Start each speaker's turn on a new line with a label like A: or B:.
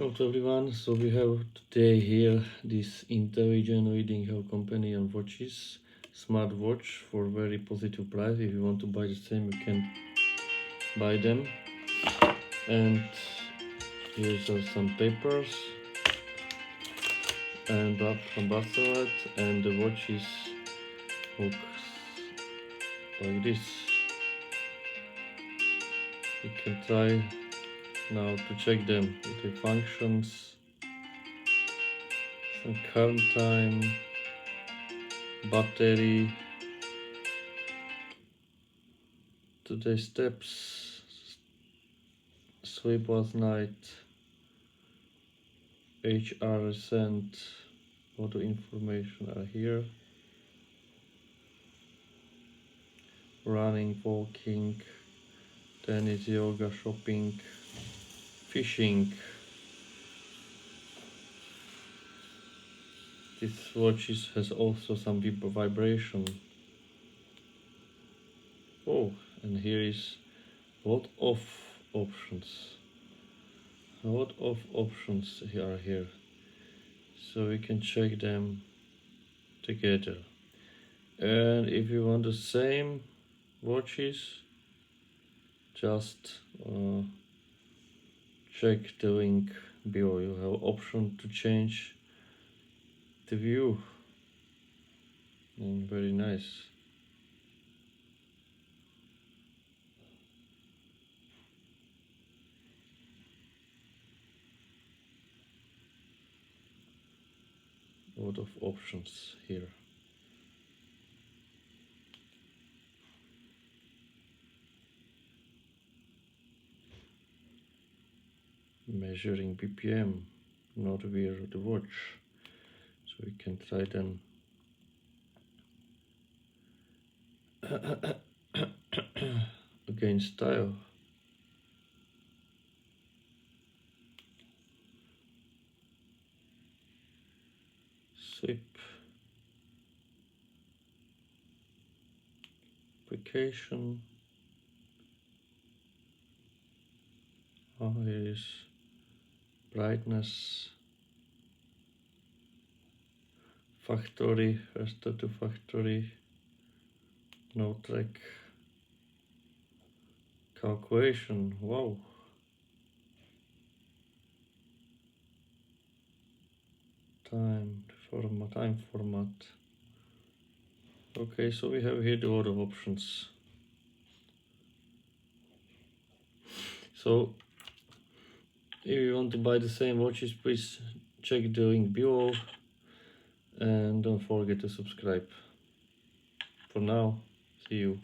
A: Hello to everyone. So we have today here this Intelligent reading our companion watches, smartwatch for very positive price. If you want to buy the same, you can buy them. And here's some papers and some bracelet, and the watch is hooked like this. You can try now to check them with the functions, some current time, battery, today's steps, sleep last night, HR sent, all the information are here. Running, walking, tennis, yoga, shopping, fishing. This watch has also some vibration. Oh, and here is a lot of options. A lot of options are here, so we can check them together. And if you want the same watches, just check the link below. You have option to change the view, and very nice. A lot of options here. Measuring BPM, not wear the watch, so we can try them. Again, style. Sleep. Application. Here is brightness. Factory, restart to factory. No track. Calculation, wow. Time format. Okay, so we have here a lot of options. So if you want to buy the same watches, please check the link below and don't forget to subscribe. For now, see you.